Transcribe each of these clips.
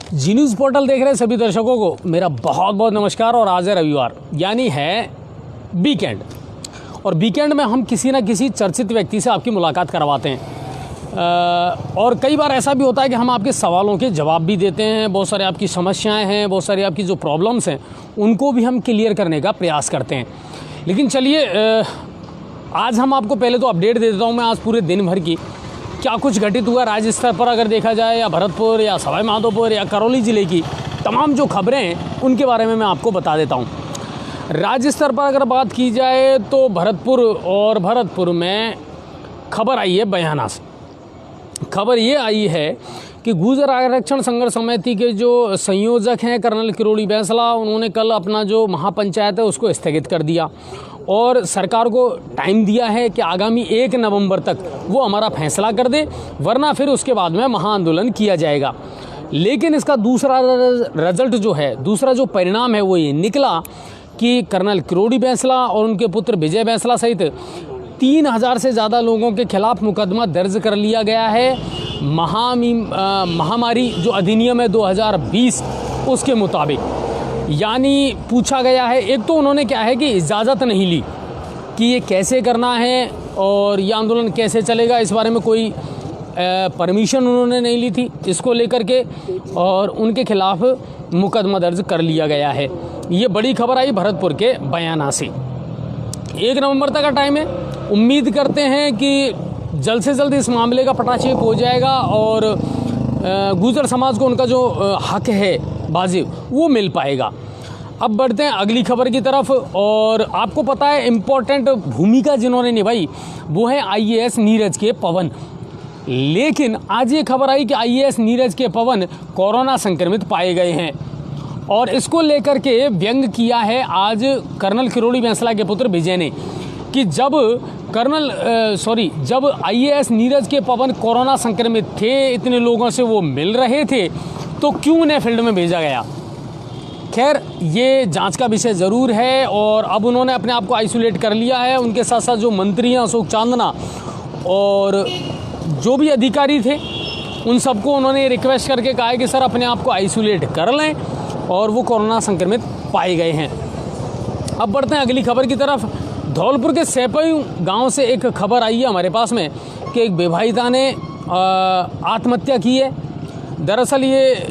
जी news portal देख रहे सभी दर्शकों को मेरा बहुत बहुत नमस्कार। और आज है रविवार यानी है वीकेंड, और वीकेंड में हम किसी न किसी चर्चित व्यक्ति से आपकी मुलाकात करवाते हैं। और कई बार ऐसा भी होता है कि हम आपके सवालों के जवाब भी देते हैं। बहुत सारे आपकी समस्याएं हैं, बहुत सारी आपकी जो प्रॉब्लम्स हैं उनको भी हम क्लियर करने का प्रयास करते हैं। लेकिन चलिए आज हम आपको पहले तो अपडेट दे देता हूँ मैं आज पूरे दिन भर की क्या कुछ घटित हुआ राज्य स्तर पर अगर देखा जाए, या भरतपुर या सवाई माधोपुर या करौली ज़िले की तमाम जो खबरें हैं उनके बारे में मैं आपको बता देता हूँ। राज्य स्तर पर अगर बात की जाए तो भरतपुर में खबर आई है बयाना से। खबर ये आई है कि गुर्जर आरक्षण संघर्ष समिति के जो संयोजक हैं कर्नल किरोड़ी बैंसला, उन्होंने कल अपना जो महापंचायत है उसको स्थगित कर दिया और सरकार को टाइम दिया है कि आगामी 1 नवंबर तक वो हमारा फैसला कर दे, वरना फिर उसके बाद में महाआंदोलन किया जाएगा। लेकिन इसका दूसरा रिजल्ट जो है, दूसरा जो परिणाम है वो ये निकला कि कर्नल किरोड़ी बैंसला और उनके पुत्र विजय बैंसला सहित 3000 से ज़्यादा लोगों के खिलाफ मुकदमा दर्ज कर लिया गया है। महामारी जो अधिनियम है 2020 उसके मुताबिक, यानी पूछा गया है। एक तो उन्होंने क्या है कि इजाज़त नहीं ली कि ये कैसे करना है और ये आंदोलन कैसे चलेगा, इस बारे में कोई परमिशन उन्होंने नहीं ली थी इसको लेकर के, और उनके खिलाफ मुकदमा दर्ज कर लिया गया है। ये बड़ी खबर आई भरतपुर के बयाना से। 1 नवंबर तक का टाइम है। उम्मीद करते हैं कि जल्द से जल्द इस मामले का पटाक्षेप हो जाएगा और गुर्जर समाज को उनका जो हक है वाजिब वो मिल पाएगा। अब बढ़ते हैं अगली खबर की तरफ। और आपको पता है इम्पोर्टेंट भूमिका जिन्होंने निभाई वो है IAS नीरज के पवन। लेकिन आज ये खबर आई कि IAS नीरज के पवन कोरोना संक्रमित पाए गए हैं, और इसको लेकर के व्यंग किया है आज कर्नल किरोड़ी बैंसला के पुत्र विजय ने कि जब IAS नीरज के पवन कोरोना संक्रमित थे, इतने लोगों से वो मिल रहे थे, तो क्यों उन्हें फील्ड में भेजा गया। खैर ये जांच का विषय ज़रूर है, और अब उन्होंने अपने आप को आइसोलेट कर लिया है। उनके साथ साथ जो मंत्री हैं अशोक चांदना और जो भी अधिकारी थे उन सबको उन्होंने रिक्वेस्ट करके कहा है कि सर अपने आप को आइसोलेट कर लें, और वो कोरोना संक्रमित पाए गए हैं। अब बढ़ते हैं अगली खबर की तरफ। धौलपुर के सैपई गांव से एक खबर आई है हमारे पास में कि एक विवाहिता ने आत्महत्या की है। दरअसल ये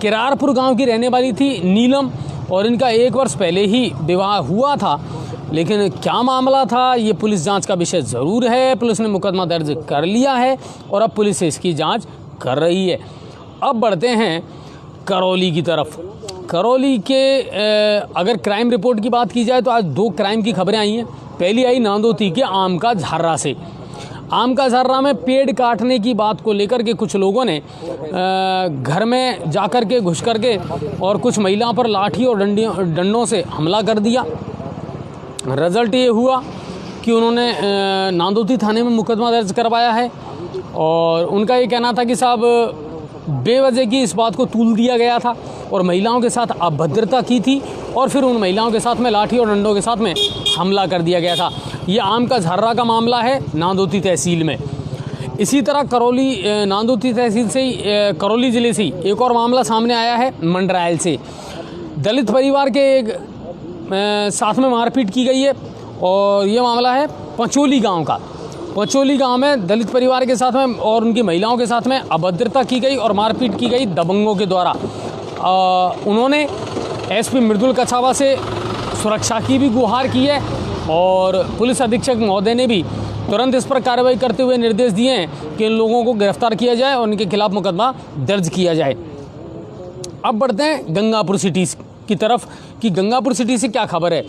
किरारपुर गांव की रहने वाली थी नीलम, और इनका 1 वर्ष पहले ही विवाह हुआ था। लेकिन क्या मामला था ये पुलिस जांच का विषय ज़रूर है। पुलिस ने मुकदमा दर्ज कर लिया है और अब पुलिस इसकी जांच कर रही है। अब बढ़ते हैं करौली की तरफ। करौली के अगर क्राइम रिपोर्ट की बात की जाए तो आज 2 क्राइम की खबरें आई हैं। पहली आई नांदोती के आम का झार्रा से। आम का झार्रा में पेड़ काटने की बात को लेकर के कुछ लोगों ने घर में जाकर के घुस कर के और कुछ महिलाओं पर लाठी और डंडों से हमला कर दिया। रिजल्ट ये हुआ कि उन्होंने नांदोती थाने में मुकदमा दर्ज करवाया है, और उनका ये कहना था कि साहब बेवजह की इस बात को तूल दिया गया था और महिलाओं के साथ अभद्रता की थी, और फिर उन महिलाओं के साथ में लाठी और डंडों के साथ में हमला कर दिया गया था। ये आम का झार्रा का मामला है नांदोती तहसील में। इसी तरह नांदोती तहसील से ही करौली ज़िले से एक और मामला सामने आया है मंडरायल से। दलित परिवार के एक साथ में मारपीट की गई है, और ये मामला है पचोली गाँव का। पचोली गांव में दलित परिवार के साथ में और उनकी महिलाओं के साथ में अभद्रता की गई और मारपीट की गई दबंगों के द्वारा। उन्होंने SP मृदुल कछावा से सुरक्षा की भी गुहार की है, और पुलिस अधीक्षक महोदय ने भी तुरंत इस पर कार्रवाई करते हुए निर्देश दिए हैं कि इन लोगों को गिरफ्तार किया जाए और उनके खिलाफ मुकदमा दर्ज किया जाए। अब बढ़ते हैं गंगापुर सिटी की तरफ कि गंगापुर सिटी से क्या खबर है।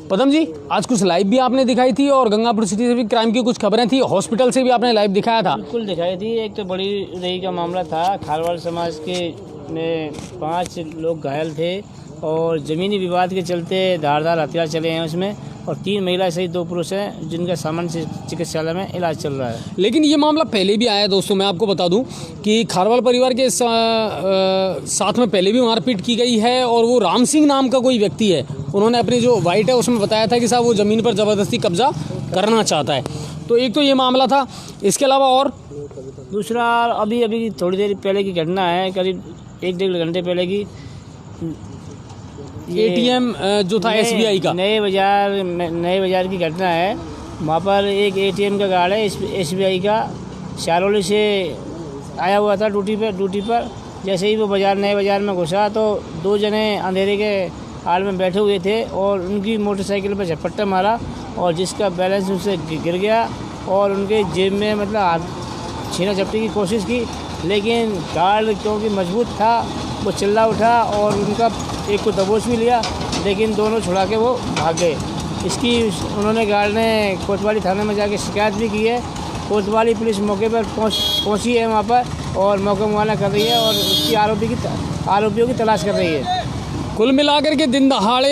पदम जी आज कुछ लाइव भी आपने दिखाई थी, और गंगापुर सिटी से भी क्राइम की कुछ खबरें थी, हॉस्पिटल से भी आपने लाइव दिखाया था। बिल्कुल दिखाई थी। एक तो बड़ी रही का मामला था, खारवाड़ समाज के में 5 लोग घायल थे, और ज़मीनी विवाद के चलते धारदार हथियार चले हैं उसमें, और 3 महिला सहित 2 पुरुष हैं जिनका सामान्य चिकित्सालय में इलाज चल रहा है। लेकिन ये मामला पहले भी आया है दोस्तों। मैं आपको बता दूं कि खारवाल परिवार के साथ में पहले भी मारपीट की गई है, और वो राम सिंह नाम का कोई व्यक्ति है, उन्होंने अपनी जो वाइट है उसमें बताया था कि साहब वो ज़मीन पर ज़बरदस्ती कब्जा करना चाहता है। तो एक तो ये मामला था। इसके अलावा और दूसरा अभी अभी थोड़ी देर पहले की घटना है, करीब 1-1.5 घंटे पहले की। एटीएम जो था एसबीआई का, नए बाज़ार की घटना है। वहाँ पर एक एटीएम का गार्ड है एसबीआई का, शारोली से आया हुआ था ड्यूटी पर। जैसे ही वो नए बाज़ार में घुसा तो 2 जने अंधेरे के आड़ में बैठे हुए थे और उनकी मोटरसाइकिल पर झपट्टा मारा और जिसका बैलेंस उनसे गिर गया और उनके जेब में मतलब हाथ छीना झपटी की कोशिश की, लेकिन गार्ड क्योंकि मजबूत था वो चिल्ला उठा और उनका एक को दबोच भी लिया, लेकिन दोनों छुड़ा के वो भाग गए। इसकी उन्होंने गार्ड ने कोतवाली थाने में जाके शिकायत भी की है। कोतवाली पुलिस मौके पर पहुंची है वहाँ पर और मौका मुआयना कर रही है और उसकी आरोपियों की तलाश कर रही है। कुल मिलाकर के दिन दहाड़े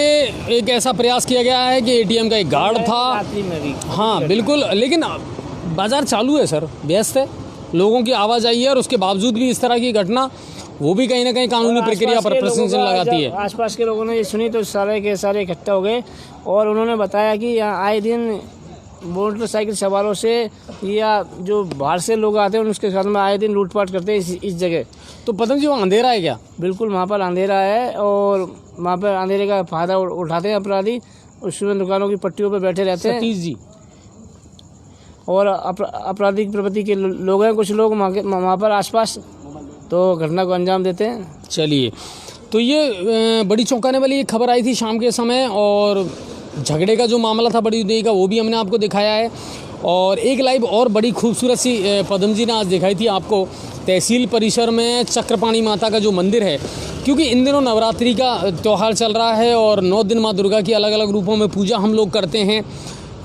एक ऐसा प्रयास किया गया है कि एटीएम का एक गार्ड था, रात्रि में भी। हाँ बिल्कुल, लेकिन बाजार चालू है सर, व्यस्त है, लोगों की आवाजाही है और उसके बावजूद भी इस तरह की घटना, वो भी कहीं ना कहीं कानूनी प्रक्रिया पर प्रश्न लगाती है। आसपास के लोगों ने ये सुनी तो सारे के सारे इकट्ठा हो गए और उन्होंने बताया कि यहाँ आए दिन मोटरसाइकिल सवारों से या जो बाहर से लोग आते हैं उसके साथ में आए दिन लूटपाट करते हैं इस जगह। तो पतंग जी, वो अंधेरा है क्या? बिल्कुल, वहाँ पर अंधेरा है और वहाँ पर अंधेरे का फायदा उठाते हैं अपराधी, उसमें दुकानों की पट्टियों पर बैठे रहते हैं सतीश जी, और आपराधिक प्रवृत्ति के लोग हैं कुछ लोग वहाँ पर आसपास, तो घटना को अंजाम देते हैं। चलिए, तो ये बड़ी चौंकाने वाली एक खबर आई थी शाम के समय और झगड़े का जो मामला था बड़ी देरी का, वो भी हमने आपको दिखाया है। और एक लाइव और बड़ी खूबसूरत सी पदम जी ने आज दिखाई थी आपको, तहसील परिसर में चक्रपाणी माता का जो मंदिर है, क्योंकि इन दिनों नवरात्रि का त्यौहार चल रहा है और 9 दिन माँ दुर्गा की अलग अलग रूपों में पूजा हम लोग करते हैं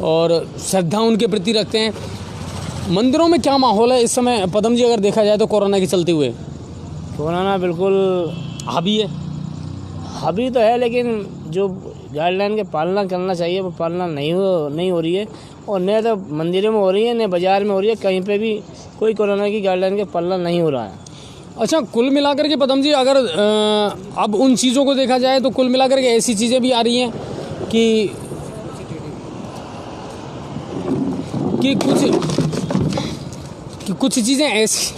और श्रद्धा उनके प्रति रखते हैं। मंदिरों में क्या माहौल है इस समय पदम जी, अगर देखा जाए तो कोरोना के चलते हुए? कोरोना बिल्कुल हावी है, हावी तो है, लेकिन जो गाइडलाइन के पालना करना चाहिए वो पालना नहीं हो रही है और न तो मंदिरों में हो रही है न बाज़ार में हो रही है, कहीं पे भी कोई कोरोना की गाइडलाइन के पालना नहीं हो रहा है। अच्छा, कुल मिलाकर के पदम जी, अगर अब उन चीज़ों को देखा जाए तो कुल मिलाकर के ऐसी चीज़ें भी आ रही हैं कि कुछ चीज़ें ऐसी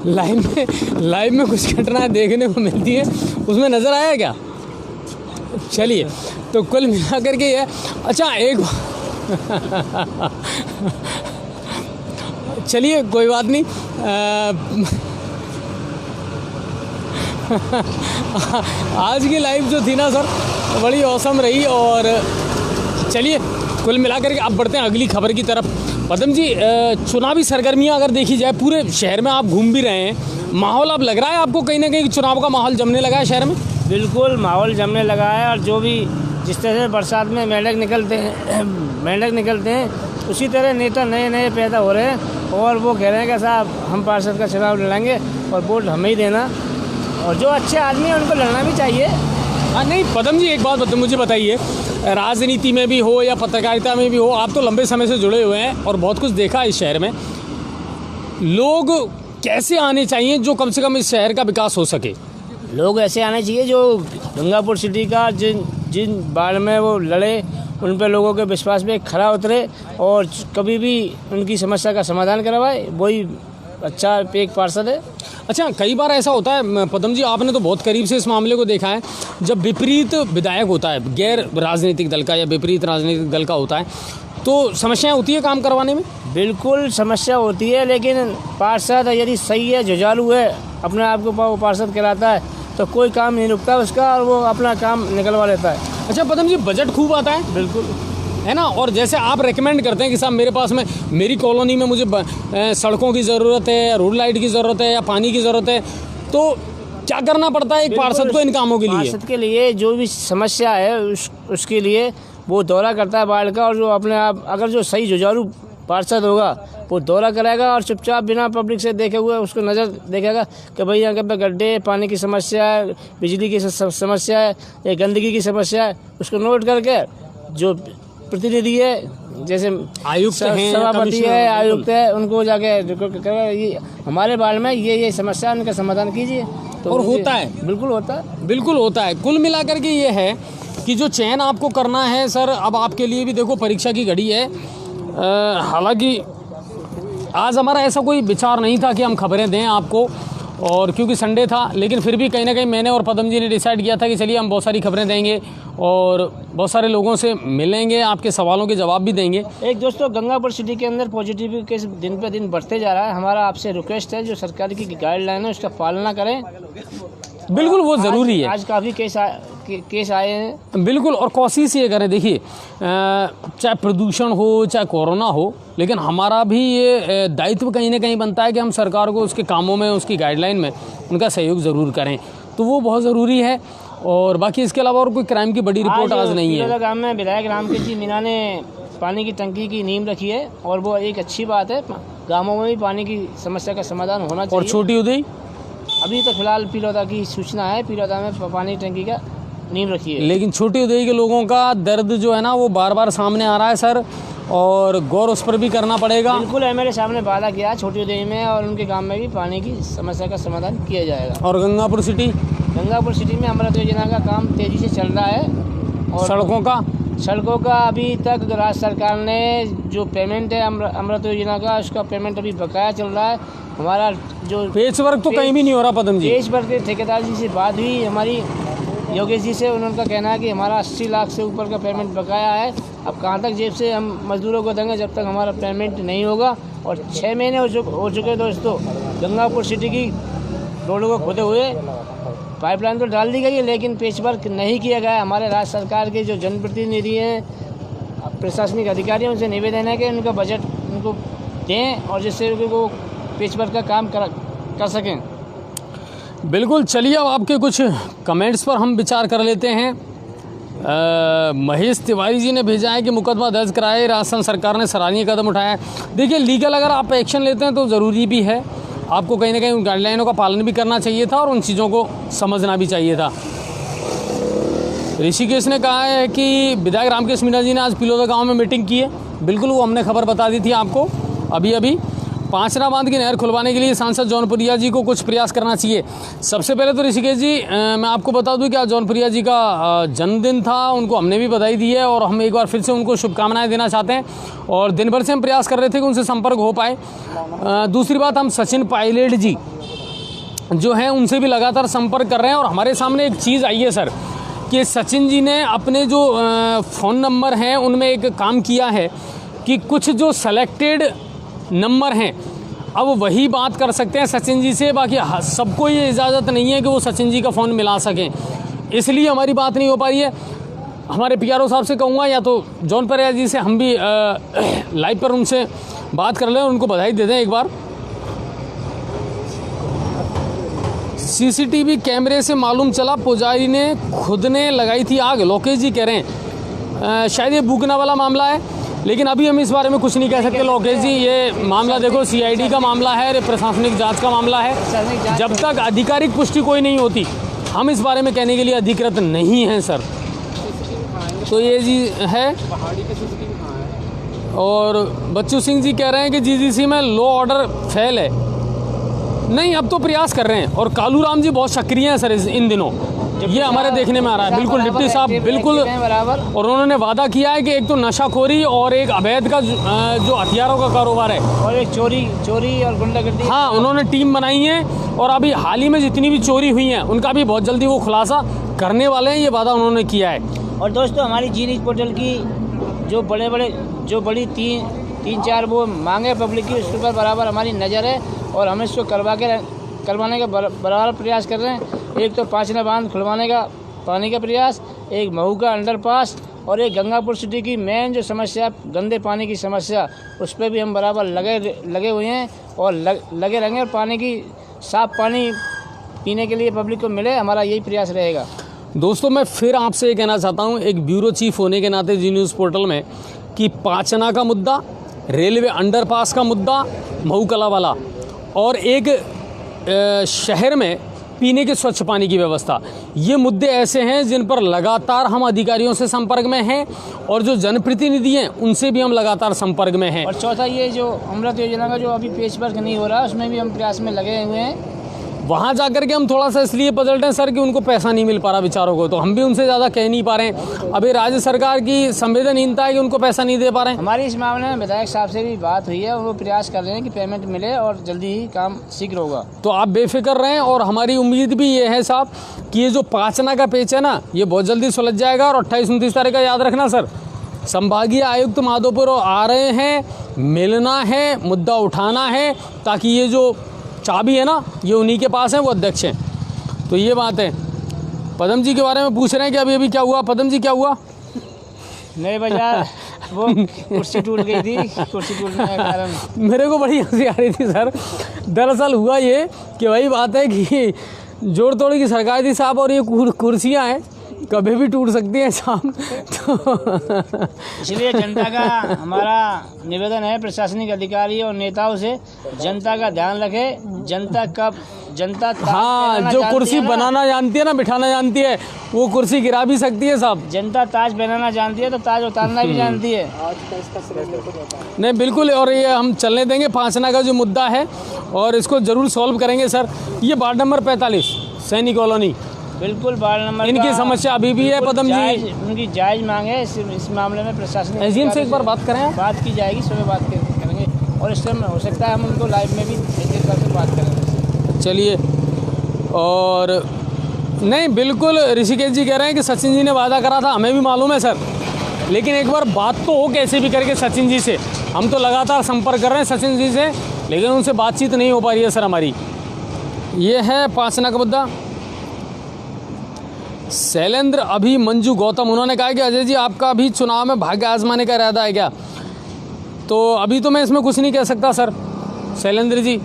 लाइव में कुछ घटनाएं देखने को मिलती है, उसमें नज़र आया क्या? चलिए, तो कुल मिलाकर के ये, अच्छा एक चलिए कोई बात नहीं, आज की लाइव जो थी ना सर, बड़ी औसम रही। और चलिए कुल मिलाकर के अब बढ़ते हैं अगली खबर की तरफ। पदम जी, चुनावी सरगर्मियां अगर देखी जाए, पूरे शहर में आप घूम भी रहे हैं, माहौल अब लग रहा है आपको कहीं ना कहीं चुनाव का माहौल जमने लगा है शहर में? बिल्कुल, माहौल जमने लगा है और जो भी जिस तरह से बरसात में मेंढक निकलते हैं उसी तरह नेता नए पैदा हो रहे हैं और वो कह रहे हैं कि साहब हम पार्षद का चुनाव लड़ेंगे और वोट हमें ही देना, और जो अच्छे आदमी हैं उनको लड़ना भी चाहिए। हाँ नहीं पदम जी, एक बात मुझे बताइए, राजनीति में भी हो या पत्रकारिता में भी हो, आप तो लंबे समय से जुड़े हुए हैं और बहुत कुछ देखा है इस शहर में, लोग कैसे आने चाहिए जो कम से कम इस शहर का विकास हो सके? लोग ऐसे आने चाहिए जो गंगापुर सिटी का जिन बाढ़ में वो लड़े, उन पर लोगों के विश्वास में खरा उतरे और कभी भी उनकी समस्या का समाधान करवाए, वही अच्छा एक पार्षद है। अच्छा, कई बार ऐसा होता है पदम जी, आपने तो बहुत करीब से इस मामले को देखा है, जब विपरीत विधायक होता है गैर राजनीतिक दल का या विपरीत राजनीतिक दल का होता है, तो समस्याएं होती है काम करवाने में? बिल्कुल समस्या होती है, लेकिन पार्षद यदि सही है, जुझारू है, अपने आप को वो पार्षद कहलाता है, तो कोई काम नहीं रुकता उसका और वो अपना काम निकलवा लेता है। अच्छा पदम जी, बजट खूब आता है? बिल्कुल है ना, और जैसे आप रेकमेंड करते हैं कि साहब मेरे पास में, मेरी कॉलोनी में मुझे सड़कों की ज़रूरत है, रोड लाइट की ज़रूरत है या पानी की ज़रूरत है, तो क्या करना पड़ता है एक पार्षद को इन कामों के लिए? पार्षद के लिए जो भी समस्या है उसके लिए वो दौरा करता है वार्ड का, और जो अपने आप अगर जो सही जुझारू पार्षद होगा वो दौरा कराएगा और चुपचाप बिना पब्लिक से देखे हुए उसको नज़र देखेगा कि भाई यहाँ पे गड्ढे, पानी की समस्या है, बिजली की समस्या है या गंदगी की समस्या है, उसको नोट करके जो प्रतिनिधि है, जैसे आयुक्त हैं, सभापति है, आयुक्त है, उनको जाके ये हमारे वार्ड में ये समस्या है, उनका समाधान कीजिए। तो और होता है, बिल्कुल होता है, बिल्कुल होता है। कुल मिलाकर के ये है कि जो चयन आपको करना है सर, अब आपके लिए भी देखो परीक्षा की घड़ी है, हालांकि आज हमारा ऐसा कोई विचार नहीं था कि हम खबरें दें आपको, और क्योंकि संडे था, लेकिन फिर भी कहीं ना कहीं मैंने और पदम जी ने डिसाइड किया था कि चलिए हम बहुत सारी खबरें देंगे और बहुत सारे लोगों से मिलेंगे, आपके सवालों के जवाब भी देंगे। एक दोस्तों, गंगापुर सिटी के अंदर पॉजिटिव केस दिन पे दिन बढ़ते जा रहा है। हमारा आपसे रिक्वेस्ट है, जो सरकार की गाइडलाइन है उसका पालना करें। बिल्कुल, वो ज़रूरी है। आज काफ़ी केस आए हैं। बिल्कुल, और कोशिश ये करें, देखिए चाहे प्रदूषण हो चाहे कोरोना हो, लेकिन हमारा भी ये दायित्व कहीं ना कहीं बनता है कि हम सरकार को उसके कामों में, उसकी गाइडलाइन में उनका सहयोग ज़रूर करें, तो वो बहुत ज़रूरी है। और बाकी इसके अलावा और कोई क्राइम की बड़ी रिपोर्ट आज नहीं है। गाँव में विधायक रामकेश जी मीणा ने पानी की टंकी की नींव रखी है, और वो एक अच्छी बात है। गाँवों में भी पानी की समस्या का समाधान होना चाहिए। और छोटी उदय, अभी तो फिलहाल पिलौदा की सूचना है, पिलौदा में पानी टंकी का नींव रखी है। लेकिन छोटी उदय के लोगों का दर्द जो है ना, वो बार बार सामने आ रहा है सर, और गौर उस पर भी करना पड़ेगा। बिल्कुल, एमएलए साहब ने वादा किया छोटी उदय में और उनके गांव में भी पानी की समस्या का समाधान किया जाएगा। और गंगापुर सिटी में अमृत योजना का काम तेजी से चल रहा है। और सड़कों का अभी तक राज्य सरकार ने जो पेमेंट है अमृत योजना का, उसका पेमेंट अभी बकाया चल रहा है। हमारा जो पेच वर्क तो कहीं भी नहीं हो रहा पदम जी। पेच वर्क के ठेकेदार जी से बात हुई हमारी योगेश जी से, उन्होंने कहना है कि हमारा 80 लाख से ऊपर का पेमेंट बकाया है। अब कहाँ तक जेब से हम मजदूरों को देंगे जब तक हमारा पेमेंट नहीं होगा। और 6 महीने हो चुके दोस्तों, गंगापुर सिटी की रोडों को खोदे हुए। पाइपलाइन तो डाल दी गई है, लेकिन पेच वर्क नहीं किया गया। हमारे राज्य सरकार के जो जनप्रतिनिधि हैं, प्रशासनिक अधिकारी, उनसे निवेदन है कि उनका बजट उनको दें, और जिससे वो पेच वर्क का काम कर सकें। बिल्कुल, चलिए अब आपके कुछ कमेंट्स पर हम विचार कर लेते हैं। महेश तिवारी जी ने भेजा है कि मुकदमा दर्ज कराए, राजस्थान सरकार ने सराहनीय कदम उठाया है। देखिए, लीगल अगर आप एक्शन लेते हैं तो ज़रूरी भी है, आपको कहीं ना कहीं उन गाइडलाइनों का पालन भी करना चाहिए था और उन चीज़ों को समझना भी चाहिए था। ऋषिकेश ने कहा है कि विधायक रामकेश मीणा जी ने आज पिलौदा गाँव में मीटिंग की है। बिल्कुल, वो हमने खबर बता दी थी आपको अभी। पांचना बांध की नहर खुलवाने के लिए सांसद जौनपुरिया जी को कुछ प्रयास करना चाहिए। सबसे पहले तो ऋषिकेश जी, मैं आपको बता दूं कि आज जौनपुरिया जी का जन्मदिन था, उनको हमने भी बधाई दी है और हम एक बार फिर से उनको शुभकामनाएं देना चाहते हैं। और दिन भर से हम प्रयास कर रहे थे कि उनसे संपर्क हो पाए। दूसरी बात, हम सचिन पायलट जी जो हैं उनसे भी लगातार संपर्क कर रहे हैं। और हमारे सामने एक चीज़ आई है सर, कि सचिन जी ने अपने जो फ़ोन नंबर हैं उनमें एक काम किया है कि कुछ जो सेलेक्टेड नंबर हैं अब वही बात कर सकते हैं सचिन जी से, बाकी सबको ये इजाज़त नहीं है कि वो सचिन जी का फ़ोन मिला सकें, इसलिए हमारी बात नहीं हो पा रही है। हमारे पीआरओ साहब से कहूँगा या तो जौनपुरिया जी से हम भी लाइव पर उनसे बात कर लें और उनको बधाई दे दें एक बार। सीसीटीवी कैमरे से मालूम चला पुजारी ने खुद ने लगाई थी आग, लोकेश जी कह रहे हैं। शायद ये बूकना वाला मामला है, लेकिन अभी हम इस बारे में कुछ नहीं कह सकते लोकेश जी। ये मामला देखो सीआईडी का मामला है, प्रशासनिक जांच का मामला है। जब तक आधिकारिक पुष्टि कोई नहीं होती हम इस बारे में कहने के लिए अधिकृत नहीं हैं सर। तो ये जी है। और बच्चू सिंह जी कह रहे हैं कि जीजीसी में लॉ ऑर्डर फेल है। नहीं, अब तो प्रयास कर रहे हैं। और कालू राम जी बहुत सक्रिय हैं सर इन दिनों, ये हमारे देखने में आ रहा है। बिल्कुल डिप्टी साहब बिल्कुल बराबर। और उन्होंने वादा किया है कि एक तो नशाखोरी और एक अवैध का जो हथियारों का कारोबार है और एक चोरी और गुंडागर्दी, हाँ, उन्होंने टीम बनाई है। और अभी हाल ही में जितनी भी चोरी हुई हैं उनका भी बहुत जल्दी वो खुलासा करने वाले हैं, ये वादा उन्होंने किया है। और दोस्तों, हमारी जी न्यूज़ पोर्टल की जो बड़ी तीन चार वो मांगे पब्लिक की, उसके ऊपर बराबर हमारी नज़र है और हम इसको करवाने का बराबर प्रयास कर रहे हैं। एक तो पांचना बांध खुलवाने का पानी का प्रयास, एक महू का अंडरपास, और एक गंगापुर सिटी की मेन जो समस्या गंदे पानी की समस्या, उस पर भी हम बराबर लगे हुए हैं और लगे रहेंगे। और पानी की साफ पानी पीने के लिए पब्लिक को मिले, हमारा यही प्रयास रहेगा। दोस्तों, मैं फिर आपसे ये कहना चाहता हूँ एक ब्यूरो चीफ होने के नाते जी न्यूज़ पोर्टल में, कि पाचना का मुद्दा, रेलवे अंडरपास का मुद्दा, महू कला वाला, और एक शहर में पीने के स्वच्छ पानी की व्यवस्था, ये मुद्दे ऐसे हैं जिन पर लगातार हम अधिकारियों से संपर्क में हैं और जो जनप्रतिनिधि हैं उनसे भी हम लगातार संपर्क में हैं। और चौथा, ये जो अमृत योजना का जो अभी पेच वर्क नहीं हो रहा, उसमें भी हम प्रयास में लगे हुए हैं। वहाँ जा कर के हम थोड़ा सा इसलिए बदलते हैं सर कि उनको पैसा नहीं मिल पा रहा बेचारों को, तो हम भी उनसे ज़्यादा कह नहीं पा रहे हैं। अभी राज्य सरकार की संवेदनहीनता है कि उनको पैसा नहीं दे पा रहे हैं। हमारी इस मामले में विधायक साहब से भी बात हुई है, वो प्रयास कर रहे हैं कि पेमेंट मिले और जल्दी ही काम शीघ्र होगा। तो आप बेफिक्र रहें, और हमारी उम्मीद भी ये है साहब कि ये जो 5 आना का पेच है ना, ये बहुत जल्दी सुलझ जाएगा। और 28-29 तारीख का याद रखना सर, संभागीय आयुक्त माधोपुर आ रहे हैं, मिलना है, मुद्दा उठाना है, ताकि ये जो चाबी है ना ये उन्हीं के पास है, वो अध्यक्ष हैं। तो ये बात है। पदम जी के बारे में पूछ रहे हैं कि अभी क्या हुआ। पदम जी क्या हुआ? नए बाजार वो कुर्सी टूट गई थी, कुर्सी टूटने के कारण मेरे को बड़ी हंसी आ रही थी सर। दरअसल हुआ ये कि वही बात है कि जोड़ तोड़ की सरकार थी साहब, और ये कुर्सियाँ हैं कभी भी टूट सकती हैं शाम। तो इसलिए जनता का हमारा निवेदन है प्रशासनिक अधिकारी और नेताओं से, जनता का ध्यान रखे। जनता हाँ, जो कुर्सी बनाना जानती है ना, बिठाना जानती है, वो कुर्सी गिरा भी सकती है साहब। जनता ताज बनाना जानती है तो ताज उतारना भी जानती है। नहीं बिल्कुल, और ये हम चलने देंगे 5 आना का जो मुद्दा है, और इसको ज़रूर सॉल्व करेंगे सर। ये वार्ड नंबर 45 सैनिक कॉलोनी, बिल्कुल वार्ड नंबर इनकी समस्या अभी भी है पदम जी। उनकी जायज़ मांग है। इस मामले में प्रशासन एसडीएम से एक बार बात करें, बात की जाएगी, सुबह बात करेंगे, और इस टाइम हो सकता है हम उनको लाइव में भी एक बार बात करेंगे। चलिए। और नहीं बिल्कुल, ऋषिकेश जी कह रहे हैं कि सचिन जी ने वादा करा था, हमें भी मालूम है सर, लेकिन एक बार बात तो हो कैसे भी करके सचिन जी से। हम तो लगातार संपर्क कर रहे हैं सचिन जी से, लेकिन उनसे बातचीत नहीं हो पा रही है सर हमारी। ये है 5 आना का मुद्दा। शैलेंद्र अभी मंजू गौतम, उन्होंने कहा कि अजय जी आपका अभी चुनाव में भाग्य आजमाने का इरादा है क्या? तो अभी तो मैं इसमें कुछ नहीं कह सकता सर शैलेंद्र जी।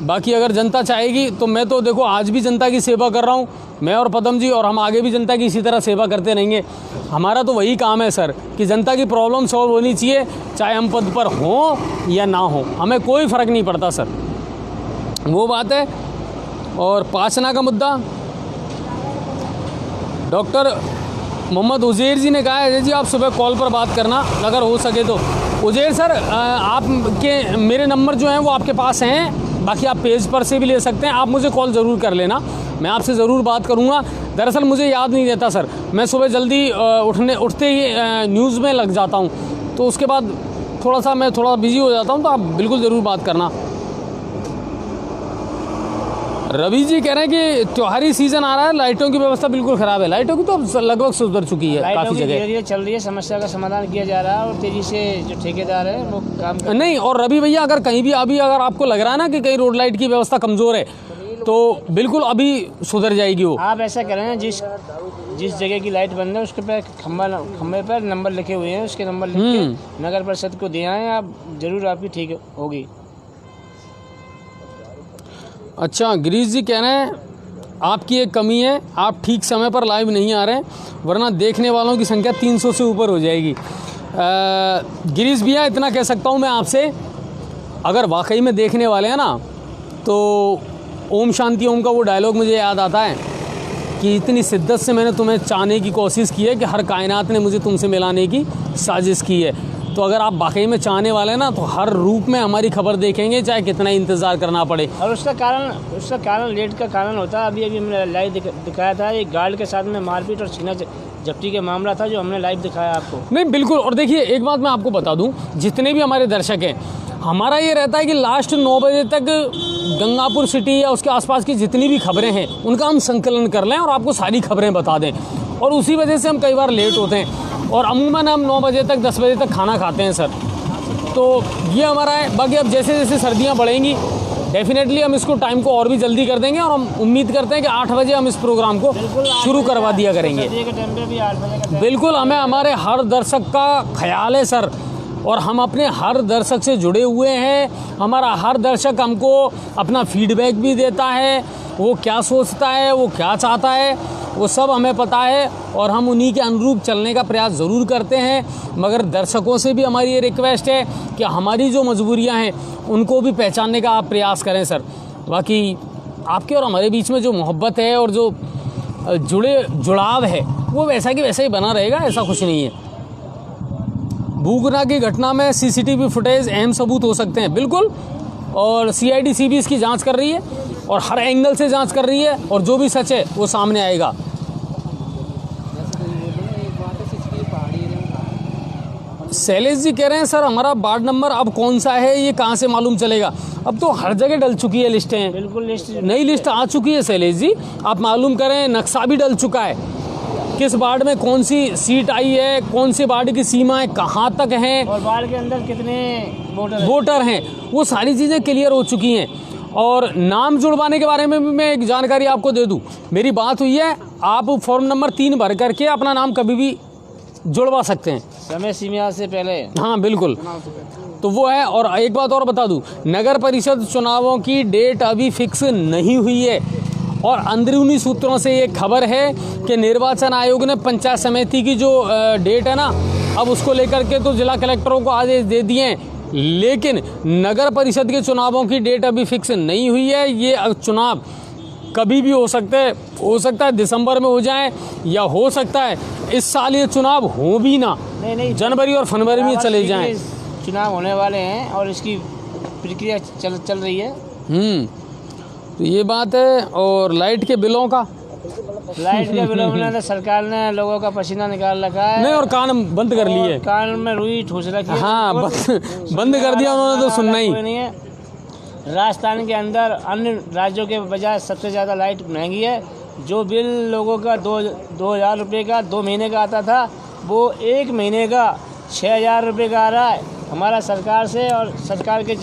बाकी अगर जनता चाहेगी तो मैं तो देखो आज भी जनता की सेवा कर रहा हूँ, मैं और पदम जी, और हम आगे भी जनता की इसी तरह सेवा करते रहेंगे। हमारा तो वही काम है सर कि जनता की प्रॉब्लम सॉल्व होनी चाहिए, चाहे हम पद पर हों या ना हों, हमें कोई फ़र्क नहीं पड़ता सर, वो बात है। और 5 आना का मुद्दा, डॉक्टर मोहम्मद उज़ैर जी ने कहा है अजय जी आप सुबह कॉल पर बात करना अगर हो सके तो। उज़ैर सर आपके मेरे नंबर जो हैं वो आपके पास हैं, बाकी आप पेज पर से भी ले सकते हैं, आप मुझे कॉल ज़रूर कर लेना, मैं आपसे ज़रूर बात करूंगा। दरअसल मुझे याद नहीं रहता सर, मैं सुबह जल्दी उठते ही न्यूज़ में लग जाता हूं, तो उसके बाद मैं थोड़ा बिजी हो जाता हूं, तो आप बिल्कुल ज़रूर बात करना। रवि जी कह रहे हैं कि त्योहारी सीज़न आ रहा है, लाइटों की व्यवस्था बिल्कुल ख़राब है। लाइटों की तो अब लगभग सुधर चुकी है काफ़ी जगह, धीरे-धीरे चल रही है, समस्या का समाधान किया जा रहा है, और तेज़ी से जो ठेकेदार है वो काम कर नहीं। और रवि भैया अगर कहीं भी अभी अगर आपको लग रहा है ना कि कहीं रोड लाइट की व्यवस्था कमज़ोर है, तो बिल्कुल अभी सुधर जाएगी वो। आप ऐसा करें, जिस जगह की लाइट बंद है उसके पे खम्भे पर नंबर लिखे हुए हैं, उसके नंबर लिख के नगर परिषद को दे आएँ आप, ज़रूर आपकी ठीक होगी। अच्छा, गिरीश जी कह रहे हैं आपकी एक कमी है, आप ठीक समय पर लाइव नहीं आ रहे हैं, वरना देखने वालों की संख्या 300 से ऊपर हो जाएगी। गिरीश भैया इतना कह सकता हूँ मैं आपसे, अगर वाकई में देखने वाले हैं ना, तो ओम शांति ओम का वो डायलॉग मुझे याद आता है कि इतनी शिद्दत से मैंने तुम्हें चाहने की कोशिश की है कि हर कायनात ने मुझे तुमसे मिलाने की साजिश की है। तो अगर आप वाकई में चाहने वाले हैं ना, तो हर रूप में हमारी खबर देखेंगे, चाहे कितना इंतज़ार करना पड़े। और उसका कारण लेट का कारण होता है। अभी हमने लाइव दिखाया था, एक गार्ड के साथ में मारपीट और छीना झपटी के मामला था, जो हमने लाइव दिखाया आपको। नहीं बिल्कुल। और देखिए एक बात मैं आपको बता दूं, जितने भी हमारे दर्शक हैं, हमारा ये रहता है कि लास्ट 9 बजे तक गंगापुर सिटी या उसके आसपास की जितनी भी खबरें हैं उनका हम संकलन कर लें और आपको सारी खबरें बता दें, और उसी वजह से हम कई बार लेट होते हैं, और अमूमन हम 9 बजे तक 10 बजे तक खाना खाते हैं सर। तो ये हमारा है। बाकी अब जैसे जैसे सर्दियाँ बढ़ेंगी, डेफिनेटली हम इसको टाइम को और भी जल्दी कर देंगे, और हम उम्मीद करते हैं कि 8 बजे हम इस प्रोग्राम को शुरू करवा दिया करेंगे। बिल्कुल, हमें हमारे हर दर्शक का ख्याल है सर, और हम अपने हर दर्शक से जुड़े हुए हैं। हमारा हर दर्शक हमको अपना फीडबैक भी देता है, वो क्या सोचता है, वो क्या चाहता है, वो सब हमें पता है, और हम उन्हीं के अनुरूप चलने का प्रयास ज़रूर करते हैं। मगर दर्शकों से भी हमारी ये रिक्वेस्ट है कि हमारी जो मजबूरियां हैं उनको भी पहचानने का आप प्रयास करें सर। बाकी आपके और हमारे बीच में जो मोहब्बत है और जो जुड़ाव है, वो वैसा कि वैसा ही बना रहेगा, ऐसा कुछ नहीं है। भूगना की घटना में सीसीटीवी फुटेज अहम सबूत हो सकते हैं, बिल्कुल, और CID CB इसकी जांच कर रही है, और हर एंगल से जांच कर रही है और जो भी सच है वो सामने आएगा। शैलेश जी कह रहे हैं सर हमारा वार्ड नंबर अब कौन सा है ये कहाँ से मालूम चलेगा? अब तो हर जगह डल चुकी है लिस्टें, बिल्कुल लिस्ट नई लिस्ट आ चुकी है शैलेश जी, आप मालूम करें, नक्शा भी डल चुका है, किस वार्ड में कौन सी सीट आई है, कौन से वार्ड की सीमाएं कहाँ तक हैं और वार्ड के अंदर कितने वोटर हैं, वो सारी चीज़ें क्लियर हो चुकी हैं। और नाम जुड़वाने के बारे में भी मैं एक जानकारी आपको दे दूं, मेरी बात हुई है, आप फॉर्म नंबर 3 भर करके अपना नाम कभी भी जुड़वा सकते हैं, समय सीमा से पहले। हाँ बिल्कुल, तो वो है। और एक बात और बता दूं, नगर परिषद चुनावों की डेट अभी फिक्स नहीं हुई है और अंदरूनी सूत्रों से ये खबर है कि निर्वाचन आयोग ने पंचायत समिति की जो डेट है ना, अब उसको लेकर के तो जिला कलेक्टरों को आदेश दे दिए हैं, लेकिन नगर परिषद के चुनावों की डेट अभी फिक्स नहीं हुई है। ये चुनाव कभी भी हो सकता है दिसंबर में हो जाए, या हो सकता है इस साल ये चुनाव हो भी ना, नहीं जनवरी और फरवरी में चले जाएं। चुनाव होने वाले हैं और इसकी प्रक्रिया चल रही है। तो ये बात है। और लाइट के बिलों का में तो सरकार ने लोगों का पसीना निकाल रखा है। नहीं, और कान बंद कर लिए, कान में रुई ठूस रखी है। हाँ बंद कर दिया उन्होंने, तो सुनना ही नहीं है। राजस्थान के अंदर अन्य राज्यों के बजाय सबसे ज़्यादा लाइट महंगी है। जो बिल लोगों का 2,000 रुपये का 2 महीने का आता था, वो 1 महीने का 6,000 रुपये का आ रहा है। हमारा सरकार से और सरकार के